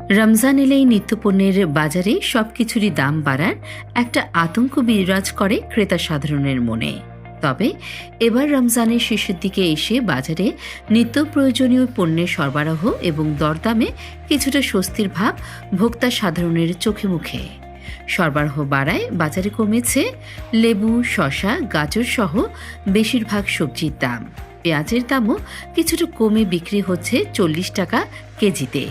রমজান এলেই নিত্যপণ্যের বাজারে সবকিছুরই দাম বাড়ার একটা আতঙ্ক বিরাজ করে ক্রেতা সাধারণের মনে। তবে এবার রমজানের শেষের দিকে এসে বাজারে নিত্য প্রয়োজনীয় পণ্যের সরবরাহ এবং দরদামে কিছুটা স্বস্তির ভাব ভোক্তা সাধারণের চোখে মুখে। সরবরাহ বাড়ায় বাজারে কমেছে লেবু, শসা, গাজর সহ বেশিরভাগ সবজির দাম। পেঁয়াজের দামও কিছুটা কমে বিক্রি হচ্ছে 40 টাকা কেজিতে।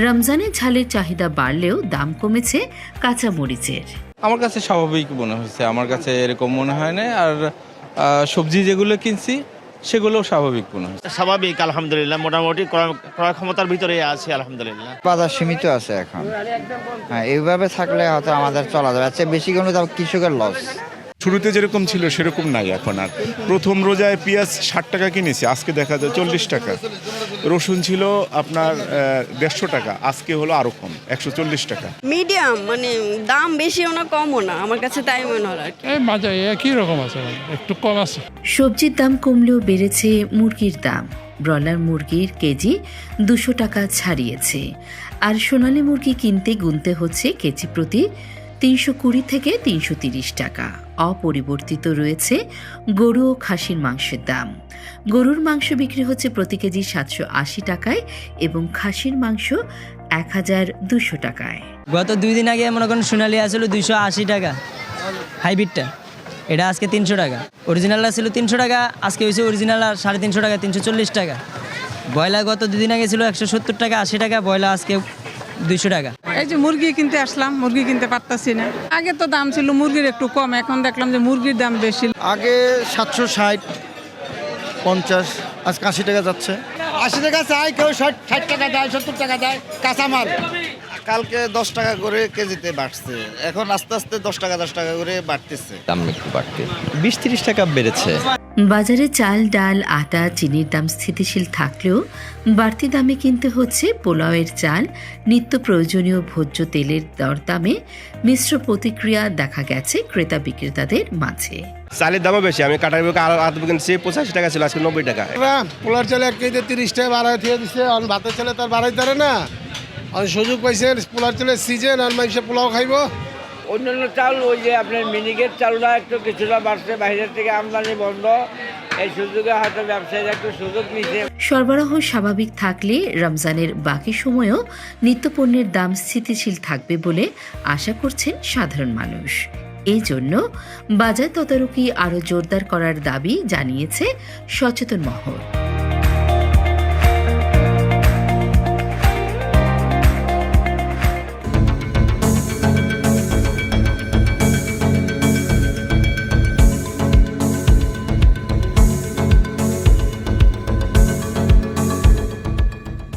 রমজানে ঝালের চাহিদা বাড়লেও দাম কমেছে কাঁচা মরিচের। আমার কাছে স্বাভাবিক মনে হয়েছে, আমার কাছে এরকম মনে হয় না। আর সবজি যেগুলো কিনছি সেগুলো স্বাভাবিক মনে হয়েছে। স্বাভাবিক আলহামদুলিল্লাহ, মোটামুটি ক্রয় ক্ষমতার ভিতরে আছে আলহামদুলিল্লাহ। বাজার সীমিত আছে এখন। হ্যাঁ, এইভাবে থাকলে হয়তো আমাদের চলা যাবে। আচ্ছা, বেশি কোনো দাম কৃষকের লস। শুরুতে যেরকম ছিল সেরকম নাই এখন আর। প্রথম রোজায় পেঁয়াজ 60 টাকা কিনেছি, আজকে দেখা যায় 40 টাকা। রসুন ছিল আপনার 150 টাকা, আজকে হলো আরো কম, 140 টাকা। মিডিয়াম, মানে দাম বেশিও না কমও না, আমার কাছে তাই মনে হয়। বাজার একই রকম আছে, একটু কম আছে। সবজির দাম কমলেও বেড়েছে মুরগির দাম। ব্রয়লার মুরগির কেজি 200 টাকা ছাড়িয়েছে, আর সোনালী মুরগি কিনতে গুনতে হচ্ছে কেজি প্রতি 320 থেকে 330 টাকা। অপরিবর্তিত রয়েছে গরু ও খাসির মাংসের দাম। গরুর মাংস বিক্রি হচ্ছে প্রতি কেজি 780 টাকায় এবং খাসির মাংস 1200 টাকায়। গত 2 দিন আগে মনে করেন সোনালী আসলে 280 টাকা হাইব্রিডটা, এটা আজকে 300 টাকা। অরিজিনালটা ছিল 300 টাকা, আজকে হয়েছে অরিজিনাল 350 টাকা, 340 টাকা। ব্রয়লার গত 2 দিন আগে ছিল 170 টাকা 80 টাকা, ব্রয়লার আজকে 200 টাকা। এই যে মুরগি কিনতে আসলাম, মুরগি কিনতে পারতাছি না। আগে তো দাম ছিল মুরগির একটু কম, এখন দেখলাম যে মুরগির দাম বেশি। আগে 760, 50, আজ 80 টাকা যাচ্ছে। 80 টাকা চাই, কেউ 60 টাকা দেয়, 70 টাকা দেয় কাঁচামাল। কালকে 10 টাকা করে কেজিতে বাড়ছে, এখন আস্তে আস্তে 10 টাকা করে বাড়তেছে। দাম একটু বাড়তে 20-30 টাকা বেড়েছে। বাজারে চাল, ডাল, আটা, চিনির দাম স্থিতিশীল থাকলেও বাড়তি দামে কিনতে হচ্ছে পোলাওয়ের চাল। নিত্য প্রয়োজনীয় ভোজ্য তেলের দরদামে মিশ্র প্রতিক্রিয়া দেখা গেছে ক্রেতা বিক্রেতাদের মাঝে। চালের দামও বেশি, আমি কাটার আদা কিনছি 85 টাকা ছিল, আজকে 90 টাকা। পোলার চালে 1 কেজিতে 30 টাকা বাড়াই দিয়ে দিচ্ছে, আর ভাতের চালে তার বাড়াই ধরে না। আর সুযোগ পাইছে পোলার চালের সিজন, আর মানুষে পোলাও খাইব। অন্যান্য চাল, ওই যে আপনার মিনিকেট চালটা একটু কিছুটা বাড়ছে, বাইরের থেকে আমদানি বন্ধ, এই সুযোগে হয়তো ব্যবসায়ীরা একটু সুযোগ নিচ্ছে। সরবরাহ স্বাভাবিক থাকলে রমজানের বাকি সময়েও নিত্যপণ্যের দাম স্থিতিশীল থাকবে বলে আশা করছেন সাধারণ মানুষ। এই জন্য বাজার তদারকি আরও জোরদার করার দাবি জানিয়েছে সচেতন মহল।